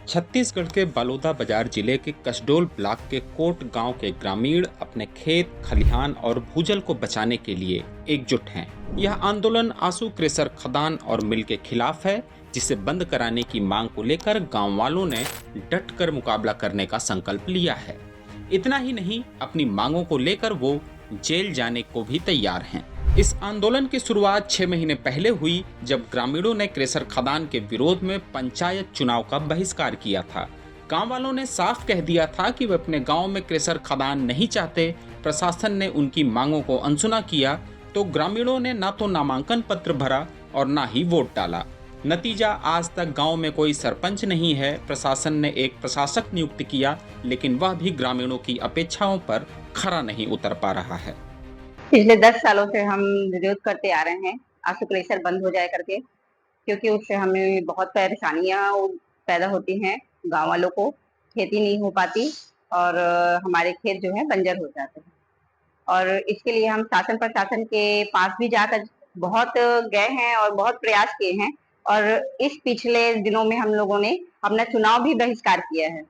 छत्तीसगढ़ के बलौदा बाजार जिले के कसडोल ब्लॉक के कोट गांव के ग्रामीण अपने खेत, खलिहान और भूजल को बचाने के लिए एकजुट हैं। यह आंदोलन आंसू क्रेशर खदान और मिल के खिलाफ है, जिसे बंद कराने की मांग को लेकर गांव वालों ने डटकर मुकाबला करने का संकल्प लिया है। इतना ही नहीं, अपनी मांगों को लेकर वो जेल जाने को भी तैयार हैं। इस आंदोलन की शुरुआत 6 महीने पहले हुई, जब ग्रामीणों ने क्रेशर खदान के विरोध में पंचायत चुनाव का बहिष्कार किया था। गांव वालों ने साफ कह दिया था कि वे अपने गांव में क्रेशर खदान नहीं चाहते। प्रशासन ने उनकी मांगों को अनसुना किया तो ग्रामीणों ने ना तो नामांकन पत्र भरा और ना ही वोट डाला। नतीजा, आज तक गांव में कोई सरपंच नहीं है। प्रशासन ने एक प्रशासक नियुक्त किया, लेकिन वह भी ग्रामीणों की अपेक्षाओं पर खरा नहीं उतर पा रहा है। पिछले 10 सालों से हम विरोध करते आ रहे हैं आंसू क्लेशर बंद हो जाए करके, क्योंकि उससे हमें बहुत परेशानियां पैदा होती हैं। गांव वालों को खेती नहीं हो पाती और हमारे खेत जो है बंजर हो जाते हैं। और इसके लिए हम शासन प्रशासन के पास भी जाकर बहुत गए हैं और बहुत प्रयास किए हैं। और इस पिछले दिनों में हम लोगों ने अपना चुनाव भी बहिष्कार किया है।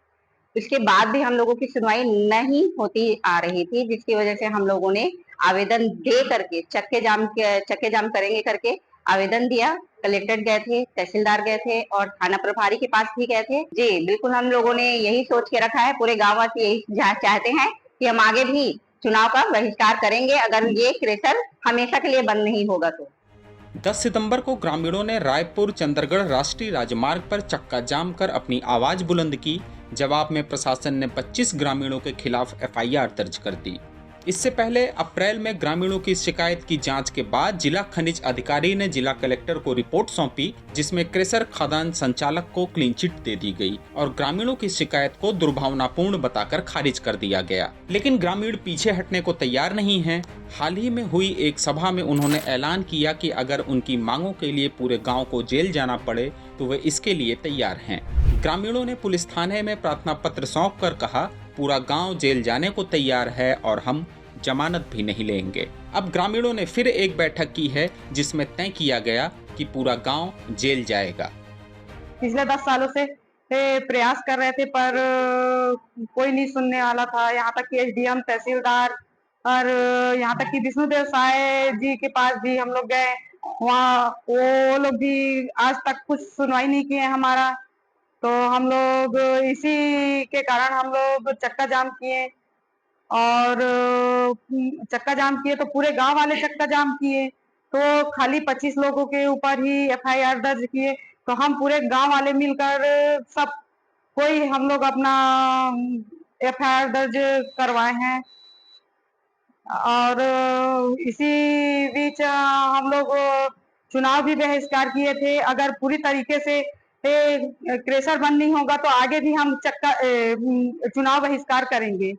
इसके बाद भी हम लोगों की सुनवाई नहीं होती आ रही थी, जिसकी वजह से हम लोगों ने आवेदन दे करके चक्के जाम करेंगे करके आवेदन दिया। कलेक्टर गए थे, तहसीलदार गए थे और थाना प्रभारी के पास भी गए थे। जी बिल्कुल, हम लोगों ने यही सोच के रखा है, पूरे गाँव वासी यही चाहते हैं कि हम आगे भी चुनाव का बहिष्कार करेंगे अगर ये क्रेशर हमेशा के लिए बंद नहीं होगा तो। 10 सितंबर को ग्रामीणों ने रायपुर चंद्रगढ़ राष्ट्रीय राजमार्ग पर चक्का जाम कर अपनी आवाज बुलंद की। जवाब में प्रशासन ने 25 ग्रामीणों के खिलाफ एफआईआर दर्ज कर दी। इससे पहले अप्रैल में ग्रामीणों की शिकायत की जांच के बाद जिला खनिज अधिकारी ने जिला कलेक्टर को रिपोर्ट सौंपी, जिसमें क्रेशर खदान संचालक को क्लीन चिट दे दी गई और ग्रामीणों की शिकायत को दुर्भावनापूर्ण बताकर खारिज कर दिया गया। लेकिन ग्रामीण पीछे हटने को तैयार नहीं हैं। हाल ही में हुई एक सभा में उन्होंने ऐलान किया कि अगर उनकी मांगों के लिए पूरे गाँव को जेल जाना पड़े तो वे इसके लिए तैयार हैं। ग्रामीणों ने पुलिस थाने में प्रार्थना पत्र सौंप कर कहा, पूरा गांव जेल जाने को तैयार है और हम जमानत भी नहीं लेंगे। अब ग्रामीणों ने फिर एक बैठक की है, जिसमें तय किया गया कि पूरा गांव जेल जाएगा। पिछले 10 सालों से प्रयास कर रहे थे, पर कोई नहीं सुनने वाला था। यहाँ तक कि एसडीएम, तहसीलदार और यहाँ तक कि विष्णुदेव साय जी के पास भी हम लोग गए। वहाँ वो लोग भी आज तक कुछ सुनवाई नहीं किए हमारा। तो हम लोग इसी के कारण हम लोग चक्का जाम किए और चक्का जाम किए तो पूरे गांव वाले चक्का जाम किए, तो खाली 25 लोगों के ऊपर ही एफआईआर दर्ज किए। तो हम पूरे गांव वाले मिलकर सब कोई हम लोग अपना एफआईआर दर्ज करवाए हैं। और इसी बीच हम लोग चुनाव भी बहिष्कार किए थे। अगर पूरी तरीके से क्रेशर बंद नहीं होगा तो आगे भी हम चुनाव बहिष्कार करेंगे।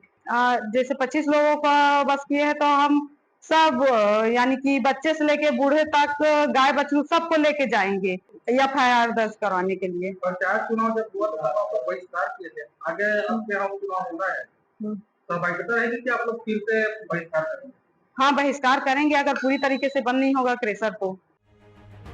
जैसे 25 लोगों का बस किए हैं, तो हम सब यानी कि बच्चे से लेके बूढ़े तक, गाय बछड़ू सबको लेके जाएंगे एफआईआर दर्ज करवाने के लिए। पंचायत चुनाव जब हुआ था आप लोग बहिष्कार किए थे, आगे अब क्या चुनाव हो रहा है तो बाध्यता है कि आप लोग फिर से बहिष्कार करेंगे? हाँ, बहिष्कार करेंगे अगर पूरी तरीके से बंद नहीं होगा क्रेशर तो।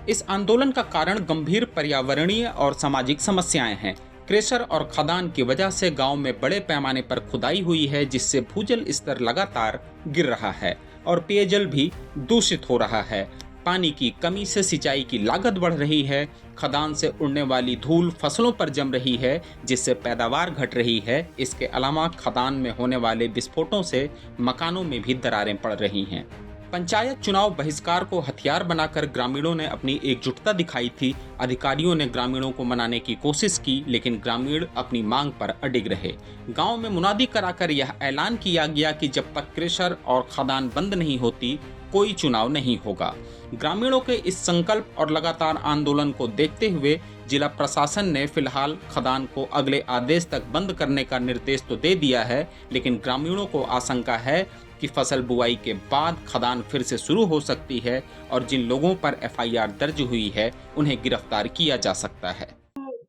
इस आंदोलन का कारण गंभीर पर्यावरणीय और सामाजिक समस्याएं हैं। क्रेशर और खदान की वजह से गांव में बड़े पैमाने पर खुदाई हुई है, जिससे भूजल स्तर लगातार गिर रहा है और पेयजल भी दूषित हो रहा है। पानी की कमी से सिंचाई की लागत बढ़ रही है। खदान से उड़ने वाली धूल फसलों पर जम रही है, जिससे पैदावार घट रही है। इसके अलावा खदान में होने वाले विस्फोटों से मकानों में भी दरारें पड़ रही हैं। पंचायत चुनाव बहिष्कार को हथियार बनाकर ग्रामीणों ने अपनी एकजुटता दिखाई थी। अधिकारियों ने ग्रामीणों को मनाने की कोशिश की, लेकिन ग्रामीण अपनी मांग पर अडिग रहे। गांव में मुनादी कराकर यह ऐलान किया गया कि जब तक क्रेशर और खदान बंद नहीं होती, कोई चुनाव नहीं होगा। ग्रामीणों के इस संकल्प और लगातार आंदोलन को देखते हुए जिला प्रशासन ने फिलहाल खदान को अगले आदेश तक बंद करने का निर्देश तो दे दिया है, लेकिन ग्रामीणों को आशंका है कि फसल बुआई के बाद खदान फिर से शुरू हो सकती है और जिन लोगों पर एफआईआर दर्ज हुई है उन्हें गिरफ्तार किया जा सकता है।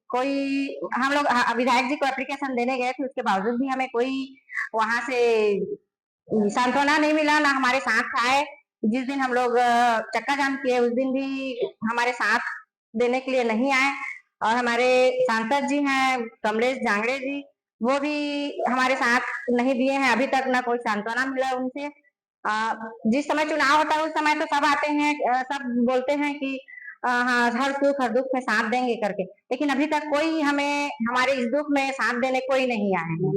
कोई हम लोग विधायक जी को एप्लीकेशन देने गए थे, उसके बावजूद भी हमें कोई वहां से सांत्वना नहीं मिला, ना हमारे साथ आए। जिस दिन हम लोग चक्का जाम किए उस दिन भी हमारे साथ देने के लिए नहीं आए। और हमारे सांसद जी हैं कमलेश जांगड़े जी, वो भी हमारे साथ नहीं दिए हैं अभी तक, ना कोई सांत्वना मिला उनसे। जिस समय चुनाव होता है उस समय तो सब आते हैं, सब बोलते हैं कि हाँ हर सुख हर दुख में साथ देंगे करके, लेकिन अभी तक कोई हमें हमारे इस दुख में साथ देने कोई नहीं आए हैं।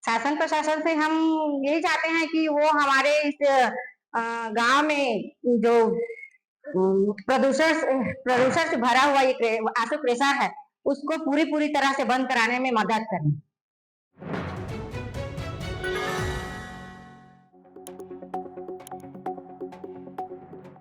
शासन प्रशासन से हम यही चाहते हैं कि वो हमारे इस गांव में जो प्रदूषण से भरा हुआ ये आंसू क्रेशर है, उसको पूरी तरह से बंद कराने में मदद करें।